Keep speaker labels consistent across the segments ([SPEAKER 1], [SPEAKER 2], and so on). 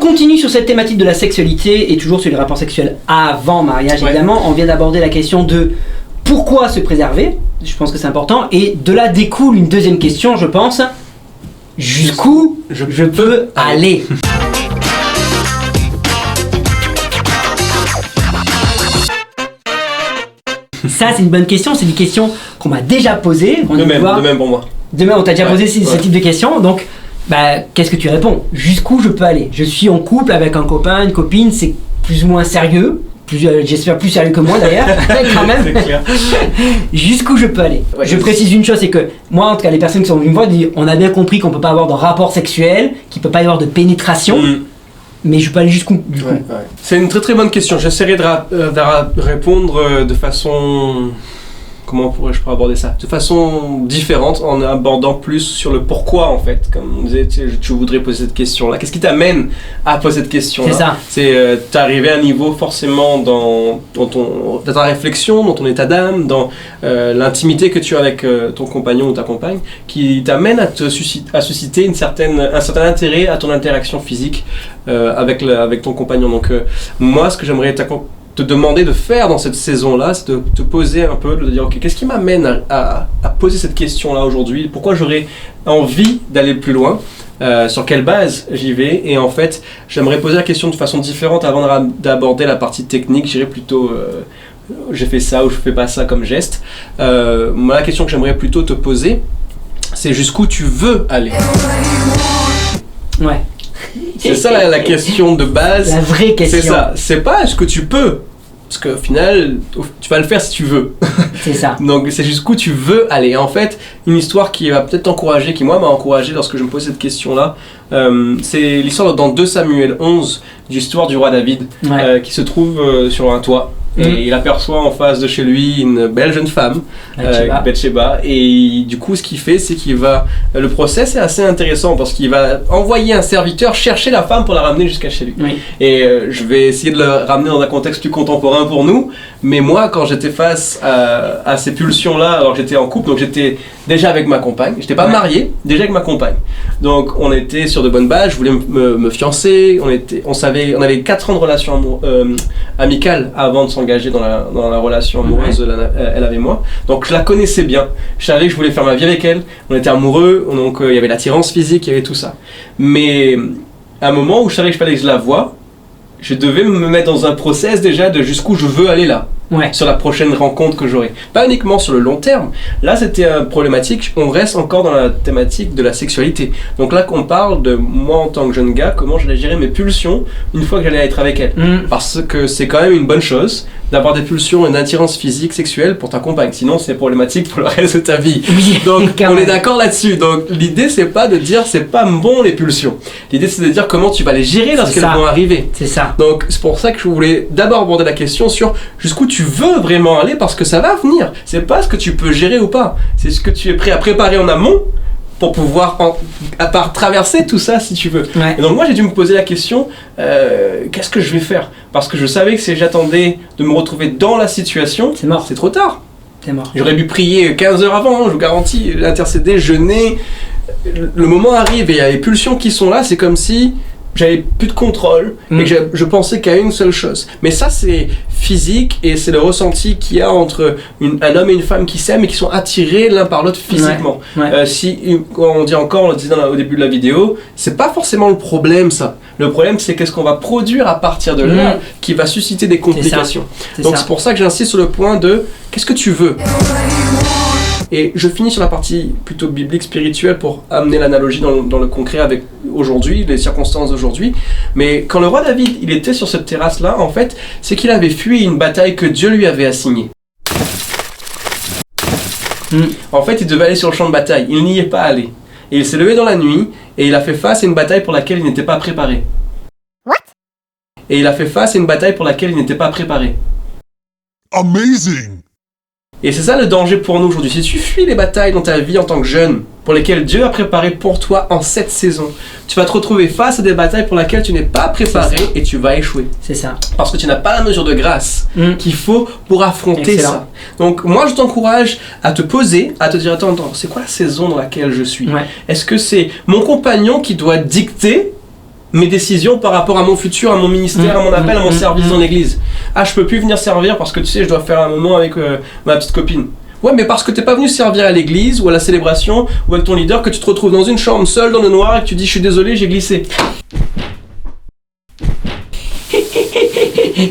[SPEAKER 1] continue sur cette thématique de la sexualité et toujours sur les rapports sexuels avant mariage, évidemment. On vient d'aborder la question de pourquoi se préserver, je pense que c'est important, et de là découle une deuxième question, je pense. Jusqu'où je peux aller? Ça, c'est une bonne question. C'est une question qu'on m'a déjà posée.
[SPEAKER 2] De même pour moi.
[SPEAKER 1] On t'a déjà posé ce type de questions. Donc, qu'est-ce que tu réponds? Jusqu'où je peux aller? Je suis en couple avec un copain, une copine, c'est plus ou moins sérieux. J'espère plus sérieux que moi d'ailleurs, quand même.
[SPEAKER 2] C'est clair.
[SPEAKER 1] Jusqu'où je peux aller? Je précise une chose, c'est que moi, en tout cas, les personnes qui sont venues me voir disent on a bien compris qu'on peut pas avoir de rapport sexuel, qu'il peut pas y avoir de pénétration, mais je peux aller jusqu'où du coup?
[SPEAKER 2] C'est une très très bonne question. J'essaierai de répondre de façon... Comment pourrais-je aborder ça? De façon différente, en abordant plus sur le pourquoi en fait. Comme on disait, tu voudrais poser cette question-là. Qu'est-ce qui t'amène à poser cette question-là?
[SPEAKER 1] C'est ça.
[SPEAKER 2] C'est t'arriver à un niveau forcément dans ta réflexion, dans ton état d'âme, dans l'intimité que tu as avec ton compagnon ou ta compagne, qui t'amène à susciter un certain intérêt à ton interaction physique avec ton compagnon. Donc moi, ce que j'aimerais te demander de faire dans cette saison-là, c'est de te poser un peu, de dire ok, qu'est-ce qui m'amène à poser cette question-là aujourd'hui? Pourquoi j'aurais envie d'aller plus loin? Sur quelle base j'y vais? Et en fait, j'aimerais poser la question de façon différente avant d'aborder la partie technique. J'irais plutôt j'ai fait ça ou je fais pas ça comme geste. Moi, la question que j'aimerais plutôt te poser, c'est jusqu'où tu veux aller?
[SPEAKER 1] Ouais.
[SPEAKER 2] C'est ça la question de base.
[SPEAKER 1] La vraie question.
[SPEAKER 2] C'est ça. C'est pas est-ce que tu peux. Parce qu'au final, tu vas le faire si tu veux.
[SPEAKER 1] C'est ça.
[SPEAKER 2] Donc c'est jusqu'où tu veux aller. En fait, une histoire qui va peut-être t'encourager, qui moi m'a encouragé lorsque je me pose cette question-là, c'est l'histoire dans 2 Samuel 11, l'histoire du roi David, qui se trouve sur un toit. Et il aperçoit en face de chez lui une belle jeune femme, Bathsheba, et du coup ce qu'il fait, c'est qu'il va... Le procès est assez intéressant parce qu'il va envoyer un serviteur chercher la femme pour la ramener jusqu'à chez lui. Et je vais essayer de le ramener dans un contexte plus contemporain pour nous, mais moi quand j'étais face à ces pulsions-là, alors que j'étais en couple, donc j'étais déjà avec ma compagne, j'étais pas marié, déjà avec ma compagne. Donc on était sur de bonnes bases, je voulais me fiancer, on avait 4 ans de relation amicale avant de s'engager dans la relation amoureuse elle avait moi. Donc je la connaissais bien, je savais que je voulais faire ma vie avec elle, on était amoureux, donc il y avait l'attirance physique, il y avait tout ça. Mais à un moment où je savais qu'il fallait que je la voie, je devais me mettre dans un process déjà de jusqu'où je veux aller là. Sur la prochaine rencontre que j'aurai. Pas uniquement sur le long terme. Là, c'était problématique. On reste encore dans la thématique de la sexualité. Donc là, qu'on parle de moi en tant que jeune gars, comment j'allais gérer mes pulsions une fois que j'allais être avec elle. Parce que c'est quand même une bonne chose d'avoir des pulsions et une attirance physique, sexuelle pour ta compagne. Sinon, c'est problématique pour le reste de ta vie. Donc, on est d'accord là-dessus. Donc, l'idée, c'est pas de dire c'est pas bon les pulsions. L'idée, c'est de dire comment tu vas les gérer lorsqu'elles vont arriver.
[SPEAKER 1] C'est ça.
[SPEAKER 2] Donc, c'est pour ça que je voulais d'abord aborder la question sur jusqu'où tu veux vraiment aller, parce que ça va venir. C'est pas ce que tu peux gérer ou pas. C'est ce que tu es prêt à préparer en amont pour pouvoir traverser tout ça si tu veux. Et donc moi j'ai dû me poser la question, qu'est-ce que je vais faire? Parce que je savais que si j'attendais de me retrouver dans la situation,
[SPEAKER 1] c'est mort.
[SPEAKER 2] C'est trop tard.
[SPEAKER 1] C'est mort.
[SPEAKER 2] J'aurais dû prier 15 heures avant, je vous garantis, intercéder, jeûner. Le moment arrive et il y a les pulsions qui sont là, c'est comme si j'avais plus de contrôle et que je pensais qu'à une seule chose. Mais ça, c'est physique et c'est le ressenti qu'il y a entre un homme et une femme qui s'aiment et qui sont attirés l'un par l'autre physiquement. On dit encore, on le disait au début de la vidéo, c'est pas forcément le problème ça. Le problème, c'est qu'est-ce qu'on va produire à partir de là qui va susciter des complications. Donc c'est pour ça que j'insiste sur le point de qu'est-ce que tu veux. Et je finis sur la partie plutôt biblique, spirituelle, pour amener l'analogie dans le concret avec aujourd'hui, les circonstances d'aujourd'hui. Mais quand le roi David, il était sur cette terrasse-là, en fait, c'est qu'il avait fui une bataille que Dieu lui avait assignée. En fait, il devait aller sur le champ de bataille. Il n'y est pas allé. Et il s'est levé dans la nuit, et il a fait face à une bataille pour laquelle il n'était pas préparé. Et il a fait face à une bataille pour laquelle il n'était pas préparé.
[SPEAKER 3] Amazing!
[SPEAKER 2] Et c'est ça le danger pour nous aujourd'hui. Si tu fuis les batailles dans ta vie en tant que jeune, pour lesquelles Dieu a préparé pour toi en cette saison, tu vas te retrouver face à des batailles pour lesquelles tu n'es pas préparé et tu vas échouer.
[SPEAKER 1] C'est ça.
[SPEAKER 2] Parce que tu n'as pas la mesure de grâce qu'il faut pour affronter ça. Donc moi je t'encourage à te poser, à te dire attends, c'est quoi la saison dans laquelle je suis? Est-ce que c'est mon compagnon qui doit dicter mes décisions par rapport à mon futur, à mon ministère, à mon appel, à mon service dans l'église. Ah, je peux plus venir servir parce que tu sais, je dois faire un moment avec ma petite copine. Ouais, mais parce que t'es pas venu servir à l'église ou à la célébration ou avec ton leader que tu te retrouves dans une chambre seule dans le noir et que tu dis je suis désolé, j'ai glissé.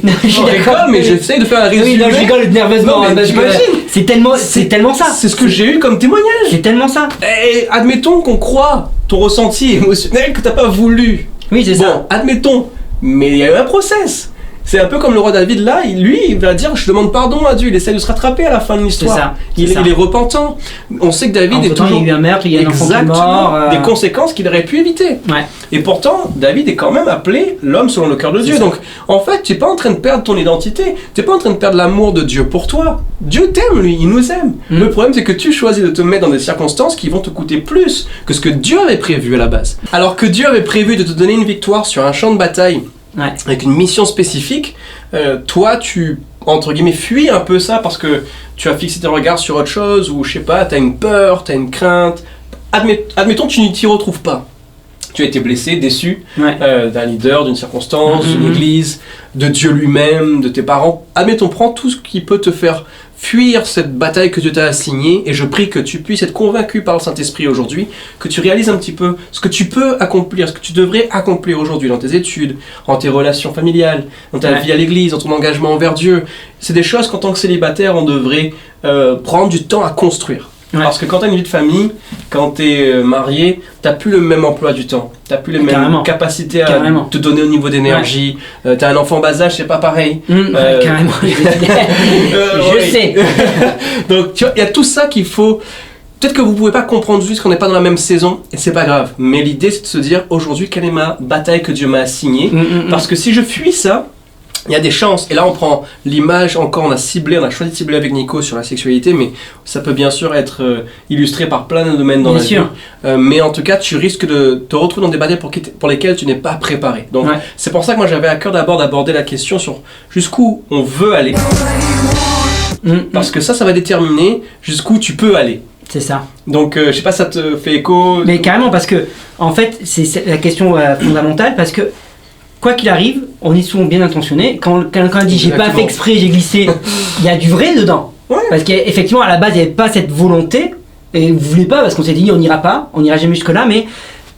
[SPEAKER 1] Non, je
[SPEAKER 2] rigole, mais j'essaye de faire un résumé.
[SPEAKER 1] Oui, non, je rigole nerveusement.
[SPEAKER 2] Non, mais j'imagine.
[SPEAKER 1] C'est tellement ça.
[SPEAKER 2] C'est ce que j'ai eu comme témoignage.
[SPEAKER 1] C'est tellement ça.
[SPEAKER 2] Et admettons qu'on croit ton ressenti émotionnel que t'as pas voulu.
[SPEAKER 1] Oui, c'est ça.
[SPEAKER 2] Bon, admettons. Mais il y a eu un process. C'est un peu comme le roi David là, il va dire je demande pardon à Dieu, il essaie de se rattraper à la fin de l'histoire. Il est repentant. On sait que David est toujours...
[SPEAKER 1] il y a eu un meurtre, il y a un enfant qui est mort.
[SPEAKER 2] Des conséquences qu'il aurait pu éviter.
[SPEAKER 1] Ouais.
[SPEAKER 2] Et pourtant, David est quand même appelé l'homme selon le cœur de Dieu. Donc en fait, tu n'es pas en train de perdre ton identité, tu n'es pas en train de perdre l'amour de Dieu pour toi. Dieu t'aime, lui, il nous aime. Le problème, c'est que tu choisis de te mettre dans des circonstances qui vont te coûter plus que ce que Dieu avait prévu à la base. Alors que Dieu avait prévu de te donner une victoire sur un champ de bataille, avec une mission spécifique, toi tu, entre guillemets, fuis un peu ça parce que tu as fixé tes regards sur autre chose ou je sais pas, tu as une peur, tu as une crainte. Admettons tu n'y t'y retrouves pas. Tu as été blessé, déçu d'un leader, d'une circonstance, d'une église, de Dieu lui-même, de tes parents. Admettons, prends tout ce qui peut te faire fuir cette bataille que Dieu t'a assignée et je prie que tu puisses être convaincu par le Saint-Esprit aujourd'hui, que tu réalises un petit peu ce que tu peux accomplir, ce que tu devrais accomplir aujourd'hui dans tes études, en tes relations familiales, dans ta vie à l'église, dans ton engagement envers Dieu. C'est des choses qu'en tant que célibataire, on devrait prendre du temps à construire. Parce que quand tu as une vie de famille, quand tu es marié, tu n'as plus le même emploi du temps. Tu n'as plus les mêmes capacités à te donner au niveau d'énergie. Tu as un enfant bas âge, c'est pas pareil.
[SPEAKER 1] Carrément. Je sais.
[SPEAKER 2] Donc tu vois, il y a tout ça qu'il faut... Peut-être que vous ne pouvez pas comprendre juste qu'on n'est pas dans la même saison, et c'est pas grave. Mais l'idée, c'est de se dire, aujourd'hui, quelle est ma bataille que Dieu m'a assignée. Parce que si je fuis ça, il y a des chances, et là on prend l'image encore, on a choisi de cibler avec Nico sur la sexualité, mais ça peut bien sûr être illustré par plein de domaines dans la vie. Mais en tout cas, tu risques de te retrouver dans des batailles pour lesquelles tu n'es pas préparé. Donc c'est pour ça que moi j'avais à cœur d'abord d'aborder la question sur jusqu'où on veut aller. Parce que ça va déterminer jusqu'où tu peux aller.
[SPEAKER 1] C'est ça.
[SPEAKER 2] Donc je sais pas, ça te fait écho?
[SPEAKER 1] Mais carrément, parce que en fait c'est la question fondamentale, parce que quoi qu'il arrive, on est souvent bien intentionné. Quand quelqu'un dit j'ai pas fait exprès, j'ai glissé, il y a du vrai dedans. Parce qu'effectivement, à la base, il n'y avait pas cette volonté. Et vous voulez pas, parce qu'on s'est dit on n'ira pas, on n'ira jamais jusque-là.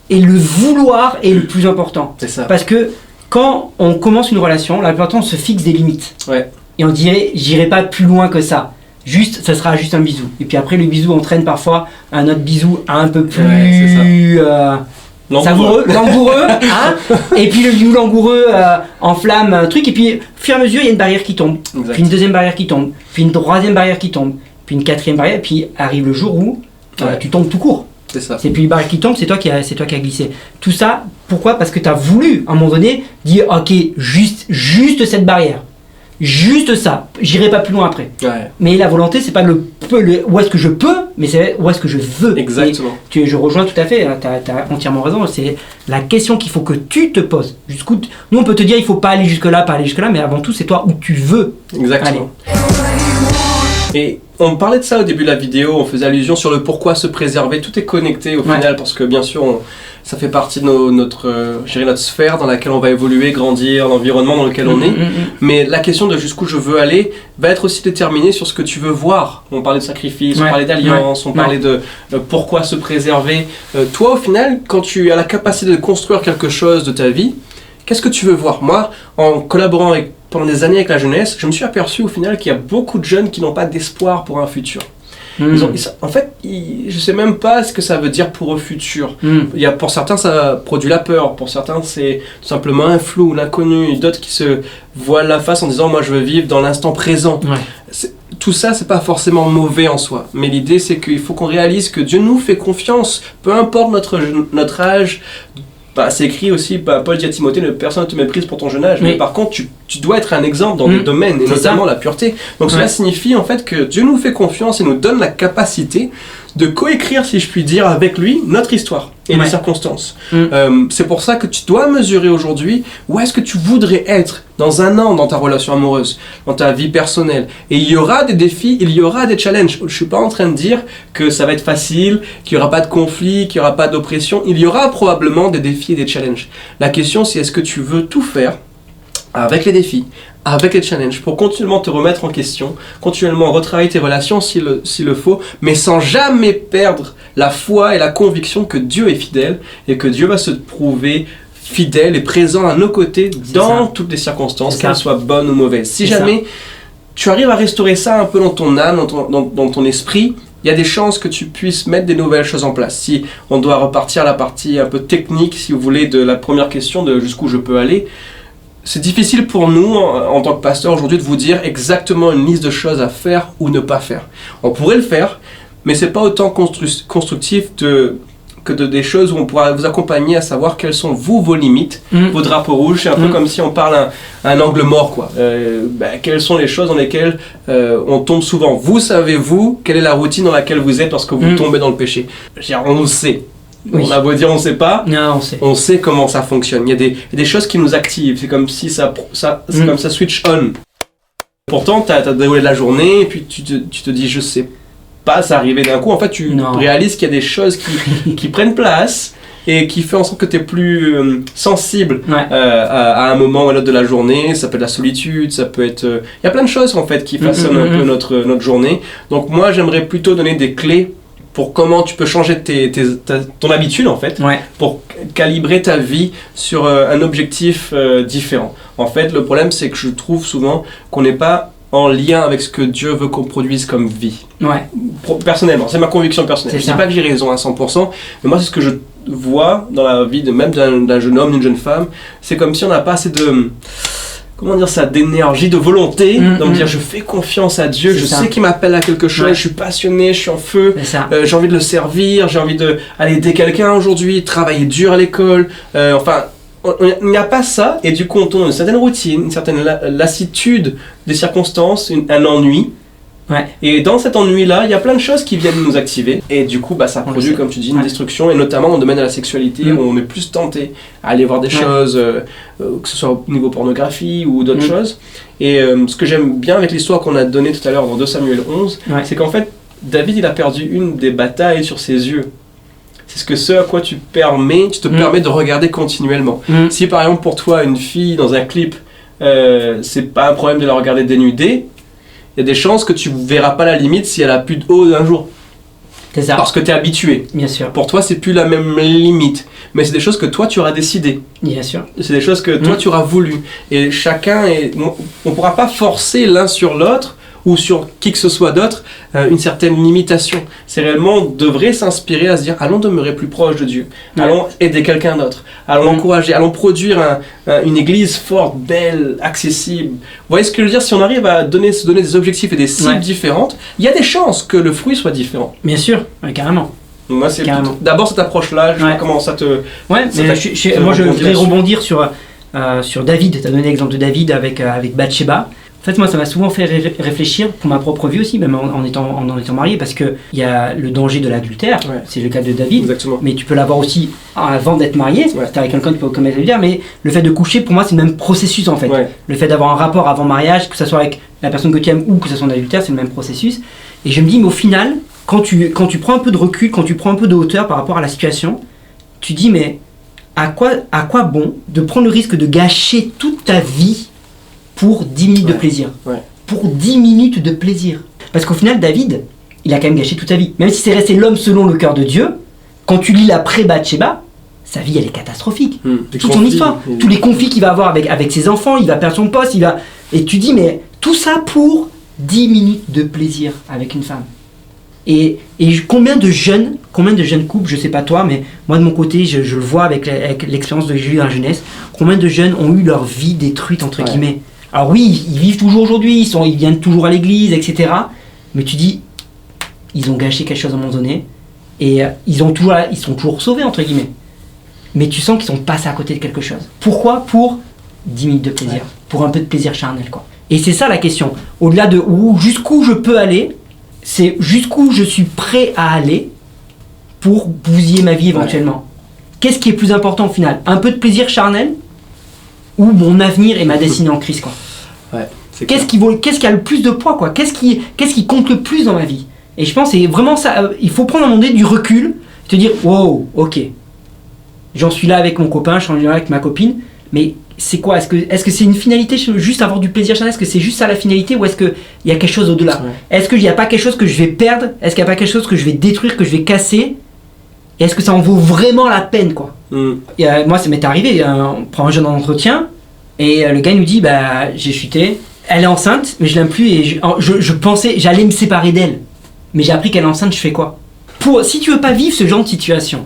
[SPEAKER 1] Et le vouloir est le plus important.
[SPEAKER 2] C'est ça.
[SPEAKER 1] Parce que quand on commence une relation, la plupart du temps, on se fixe des limites. Et on dirait j'irai pas plus loin que ça. Juste, ça sera juste un bisou. Et puis après, le bisou entraîne parfois un autre bisou un peu plus... langoureux, hein. Et puis le bisou langoureux enflamme un truc, et puis au fur et à mesure il y a une barrière qui tombe, puis une deuxième barrière qui tombe, puis une troisième barrière qui tombe, puis une quatrième barrière, puis arrive le jour où tu tombes tout court.
[SPEAKER 2] C'est ça.
[SPEAKER 1] C'est plus une barrière qui tombe, c'est toi qui as glissé. Tout ça, pourquoi? Parce que tu as voulu à un moment donné dire ok, juste cette barrière. Juste ça, j'irai pas plus loin après. Mais la volonté, c'est pas où est-ce que je peux, mais c'est où est-ce que je veux.
[SPEAKER 2] Exactement.
[SPEAKER 1] Je rejoins tout à fait, t'as entièrement raison. C'est la question qu'il faut que tu te poses. Jusqu'où nous, on peut te dire il faut pas aller jusque-là, mais avant tout, c'est toi où tu veux.
[SPEAKER 2] Exactement. Aller. Et on parlait de ça au début de la vidéo, on faisait allusion sur le pourquoi se préserver. Tout est connecté au final, parce que bien sûr, ça fait partie de notre sphère dans laquelle on va évoluer, grandir, l'environnement dans lequel on est. Mais la question de jusqu'où je veux aller va être aussi déterminée sur ce que tu veux voir. On parlait de sacrifice, on parlait d'alliance, on parlait de pourquoi se préserver. Toi, au final, quand tu as la capacité de construire quelque chose de ta vie, qu'est-ce que tu veux voir? Moi, en collaborant pendant des années avec la jeunesse, je me suis aperçu au final qu'il y a beaucoup de jeunes qui n'ont pas d'espoir pour un futur. En fait, je sais même pas ce que ça veut dire pour eux futur. Pour certains, ça produit la peur. Pour certains, c'est tout simplement un flou, l'inconnu. D'autres qui se voilent la face en disant moi je veux vivre dans l'instant présent. Tout ça, c'est pas forcément mauvais en soi. Mais l'idée, c'est qu'il faut qu'on réalise que Dieu nous fait confiance. Peu importe notre âge. C'est écrit aussi, Paul dit à Timothée, personne ne te méprise pour ton jeune âge, mais par contre tu dois être un exemple dans des domaines, et notamment la pureté. Donc cela signifie en fait que Dieu nous fait confiance et nous donne la capacité de coécrire, si je puis dire, avec lui, notre histoire et les circonstances. C'est pour ça que tu dois mesurer aujourd'hui où est-ce que tu voudrais être dans un an dans ta relation amoureuse, dans ta vie personnelle. Et il y aura des défis, il y aura des challenges. Je ne suis pas en train de dire que ça va être facile, qu'il n'y aura pas de conflit, qu'il n'y aura pas d'oppression. Il y aura probablement des défis et des challenges. La question, c'est est-ce que tu veux tout faire avec les défis, avec les challenges, pour continuellement te remettre en question, continuellement retravailler tes relations s'il le faut, mais sans jamais perdre la foi et la conviction que Dieu est fidèle et que Dieu va se prouver fidèle et présent à nos côtés dans toutes les circonstances, qu'elles soient bonnes ou mauvaises. Si jamais tu arrives à restaurer ça un peu dans ton âme, dans ton esprit, il y a des chances que tu puisses mettre des nouvelles choses en place. Si on doit repartir à la partie un peu technique, si vous voulez, de la première question de jusqu'où je peux aller, c'est difficile pour nous, en tant que pasteur aujourd'hui, de vous dire exactement une liste de choses à faire ou ne pas faire. On pourrait le faire, mais c'est pas autant constructif que des choses où on pourra vous accompagner à savoir quelles sont vos limites, vos drapeaux rouges. C'est un peu comme si on parle à un angle mort, quoi. Quelles sont les choses dans lesquelles on tombe souvent. Vous savez, quelle est la routine dans laquelle vous êtes lorsque vous tombez dans le péché. On le sait. Oui. On a beau dire on sait pas,
[SPEAKER 1] non,
[SPEAKER 2] on sait comment ça fonctionne. Il y a des choses qui nous activent, c'est comme si ça comme ça switch on. Pourtant, tu as déroulé la journée, et puis tu te dis je sais pas, ça arrivait d'un coup. En fait, tu réalises qu'il y a des choses qui prennent place et qui fait en sorte que tu es plus sensible à un moment ou à l'autre de la journée. Ça peut être la solitude, ça peut être... Il y a plein de choses en fait qui façonnent un peu notre journée. Donc moi, j'aimerais plutôt donner des clés pour comment tu peux changer ton habitude en fait, pour calibrer ta vie sur un objectif différent. En fait, le problème c'est que je trouve souvent qu'on n'est pas en lien avec ce que Dieu veut qu'on produise comme vie. Personnellement, c'est ma conviction personnelle. Je ne dis pas que j'ai raison à 100%, mais moi c'est ce que je vois dans la vie même d'un jeune homme, d'une jeune femme. C'est comme si on n'a pas assez de... Comment dire ça, d'énergie, de volonté, de me dire je fais confiance à Dieu, sais qu'il m'appelle à quelque chose, je suis passionné, je suis en feu, j'ai envie de le servir, j'ai envie d'aller aider quelqu'un aujourd'hui, travailler dur à l'école, il n'y a pas ça, et du coup on tombe dans une certaine routine, une certaine lassitude des circonstances, un ennui. Et dans cet ennui-là, il y a plein de choses qui viennent nous activer. Et du coup, ça produit, comme tu dis, une destruction. Et notamment dans le domaine de la sexualité, où on est plus tenté à aller voir des choses, que ce soit au niveau pornographie ou d'autres choses. Et ce que j'aime bien avec l'histoire qu'on a donnée tout à l'heure dans 2 Samuel 11, c'est qu'en fait, David, il a perdu une des batailles sur ses yeux. C'est ce à quoi tu te permets de regarder continuellement. Si par exemple, pour toi, une fille dans un clip, c'est pas un problème de la regarder dénudée, il y a des chances que tu ne verras pas la limite si elle a plus de haut d'un jour.
[SPEAKER 1] C'est ça.
[SPEAKER 2] Parce que tu es habitué.
[SPEAKER 1] Bien sûr.
[SPEAKER 2] Pour toi, c'est plus la même limite. Mais c'est des choses que toi, tu auras décidé.
[SPEAKER 1] Bien sûr.
[SPEAKER 2] C'est des choses que toi, tu auras voulu. Et on ne pourra pas forcer l'un sur l'autre ou sur qui que ce soit d'autre une certaine limitation. C'est réellement, on devrait s'inspirer à se dire allons demeurer plus proche de Dieu, allons aider quelqu'un d'autre, allons l'encourager, allons produire une église forte, belle, accessible. Vous voyez ce que je veux dire? Si on arrive à se donner des objectifs et des cibles différentes, il y a des chances que le fruit soit différent.
[SPEAKER 1] Bien sûr, carrément.
[SPEAKER 2] Moi, c'est d'abord cette approche-là, je sais pas comment ça te...
[SPEAKER 1] moi je voudrais rebondir sur David. Tu as donné l'exemple de David avec Bathsheba. En fait, moi, ça m'a souvent fait réfléchir pour ma propre vie aussi, même en étant marié, parce qu'il y a le danger de l'adultère, c'est le cas de David.
[SPEAKER 2] Exactement.
[SPEAKER 1] Mais tu peux l'avoir aussi avant d'être marié, si tu es avec quelqu'un, tu peux commettre l'adultère, mais le fait de coucher, pour moi, c'est le même processus en fait. Le fait d'avoir un rapport avant mariage, que ce soit avec la personne que tu aimes ou que ce soit un adultère, c'est le même processus. Et je me dis, mais au final, quand tu prends un peu de recul, quand tu prends un peu de hauteur par rapport à la situation, tu dis, mais à quoi bon de prendre le risque de gâcher toute ta vie pour 10 minutes de plaisir. Pour 10 minutes de plaisir. Parce qu'au final, David, il a quand même gâché toute sa vie. Même si c'est resté l'homme selon le cœur de Dieu, quand tu lis l'après Bathsheba, sa vie, elle est catastrophique. Toute son histoire, tous les conflits qu'il va avoir avec ses enfants, il va perdre son poste, et tu dis, mais tout ça pour 10 minutes de plaisir avec une femme. Et combien de jeunes couples, je sais pas toi, mais moi de mon côté, je le vois avec l'expérience de Jésus dans la jeunesse, combien de jeunes ont eu leur vie détruite, entre guillemets. Alors oui, ils vivent toujours aujourd'hui, ils viennent toujours à l'église, etc. Mais tu dis, ils ont gâché quelque chose à un moment donné, et ils sont toujours sauvés, entre guillemets. Mais tu sens qu'ils sont passés à côté de quelque chose. Pourquoi? Pour 10 minutes de plaisir, pour un peu de plaisir charnel, quoi. Et c'est ça la question. Au-delà de jusqu'où je peux aller, c'est jusqu'où je suis prêt à aller pour bousiller ma vie éventuellement. Qu'est-ce qui est plus important au final? Un peu de plaisir charnel ou mon avenir et ma destinée en crise, quoi.
[SPEAKER 2] Ouais,
[SPEAKER 1] qu'est-ce qui a le plus de poids, quoi? Qu'est-ce qui compte le plus dans ma vie? Et je pense que c'est vraiment ça. Il faut prendre un moment donné du recul, te dire wow, ok, j'en suis là avec mon copain, j'en suis là avec ma copine, mais c'est quoi? Est-ce que c'est une finalité, juste avoir du plaisir charnel? Est-ce que c'est juste ça la finalité, ou est-ce qu'il y a quelque chose au-delà? Est-ce qu'il n'y a pas quelque chose que je vais perdre? Est-ce qu'il n'y a pas quelque chose que je vais détruire, que je vais casser? Et est-ce que ça en vaut vraiment la peine, quoi? Moi, ça m'est arrivé, on prend un jeune en entretien, et le gars nous dit, bah, j'ai chuté, elle est enceinte, mais je l'aime plus, et je pensais, j'allais me séparer d'elle. Mais j'ai appris qu'elle est enceinte, je fais quoi? Si tu veux pas vivre ce genre de situation,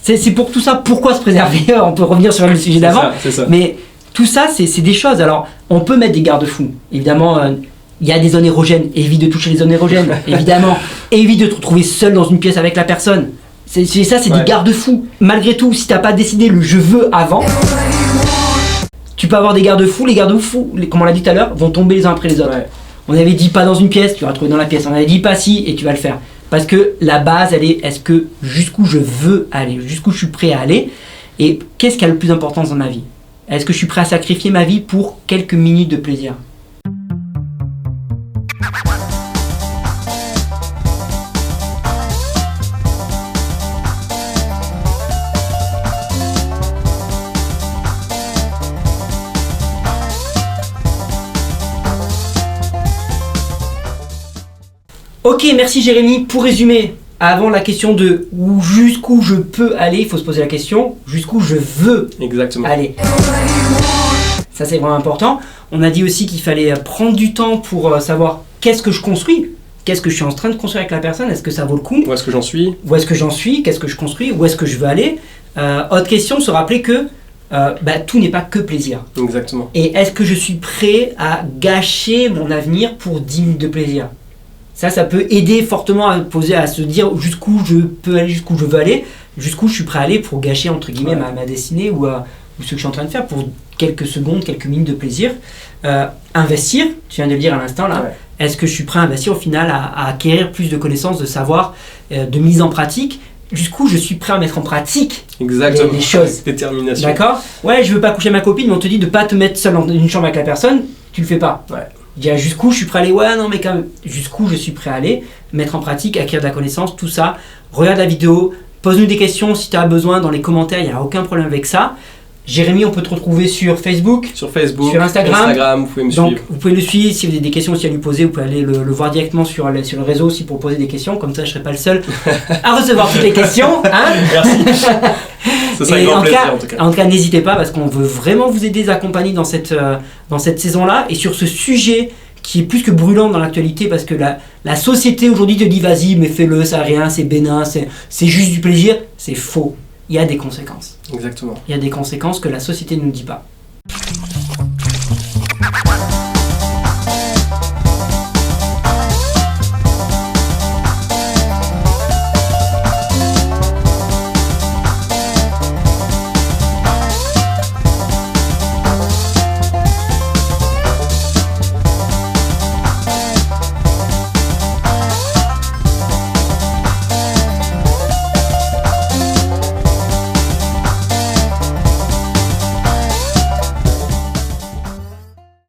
[SPEAKER 1] c'est pour tout ça, pourquoi se préserver? On peut revenir sur le sujet d'avant, mais tout ça, c'est des choses. Alors, on peut mettre des garde-fous. Évidemment, il y a des zones érogènes, évite de toucher les zones érogènes, évidemment. Évite de te retrouver seul dans une pièce avec la personne. C'est des garde-fous. Malgré tout, si t'as pas décidé le je veux avant, tu peux avoir des garde-fous. Les garde-fous, comme on l'a dit tout à l'heure, vont tomber les uns après les autres. On avait dit pas dans une pièce, tu vas retrouver dans la pièce. On avait dit pas si, et tu vas le faire. Parce que la base, elle est, est-ce que jusqu'où je veux aller, jusqu'où je suis prêt à aller, et qu'est-ce qui a le plus d'importance dans ma vie? Est-ce que je suis prêt à sacrifier ma vie pour quelques minutes de plaisir? Ok, merci Jérémy. Pour résumer, avant la question de jusqu'où je peux aller, il faut se poser la question jusqu'où je veux aller. Ça, c'est vraiment important. On a dit aussi qu'il fallait prendre du temps pour savoir qu'est-ce que je construis, qu'est-ce que je suis en train de construire avec la personne, est-ce que ça vaut le coup?
[SPEAKER 2] Où est-ce que j'en suis?
[SPEAKER 1] Qu'est-ce que je construis? Où est-ce que je veux aller? Autre question, se rappeler que tout n'est pas que plaisir.
[SPEAKER 2] Exactement.
[SPEAKER 1] Et est-ce que je suis prêt à gâcher mon avenir pour 10 minutes de plaisir? Ça peut aider fortement à se dire jusqu'où je peux aller, jusqu'où je veux aller, jusqu'où je suis prêt à aller pour gâcher entre guillemets ma destinée ou ce que je suis en train de faire pour quelques secondes, quelques minutes de plaisir. Investir, tu viens de le dire à l'instant là, est-ce que je suis prêt à investir au final à acquérir plus de connaissances, de savoir, de mise en pratique, jusqu'où je suis prêt à mettre en pratique les choses.
[SPEAKER 2] Détermination.
[SPEAKER 1] D'accord? Ouais, je veux pas coucher ma copine, mais on te dit de pas te mettre seul dans une chambre avec la personne, tu le fais pas. Je dis jusqu'où je suis prêt à aller, mais quand même, jusqu'où je suis prêt à aller, mettre en pratique, acquérir de la connaissance, tout ça. Regarde la vidéo, pose-nous des questions si tu as besoin dans les commentaires, il n'y a aucun problème avec ça. Jérémy, on peut te retrouver sur Facebook,
[SPEAKER 2] sur
[SPEAKER 1] Instagram,
[SPEAKER 2] vous pouvez me
[SPEAKER 1] donc,
[SPEAKER 2] suivre.
[SPEAKER 1] vous pouvez le suivre, si vous avez des questions aussi à lui poser, vous pouvez aller le voir directement sur le réseau aussi pour poser des questions, comme ça je ne serai pas le seul à recevoir toutes les questions. Hein.
[SPEAKER 2] Merci. Ça serait un grand plaisir en tout cas.
[SPEAKER 1] En tout cas, n'hésitez pas parce qu'on veut vraiment vous aider, accompagner dans cette saison-là et sur ce sujet qui est plus que brûlant dans l'actualité parce que la société aujourd'hui te dit vas-y mais fais-le, ça n'a rien, c'est bénin, c'est juste du plaisir. C'est faux. Il y a des conséquences.
[SPEAKER 2] Exactement.
[SPEAKER 1] Il y a des conséquences que la société ne nous dit pas.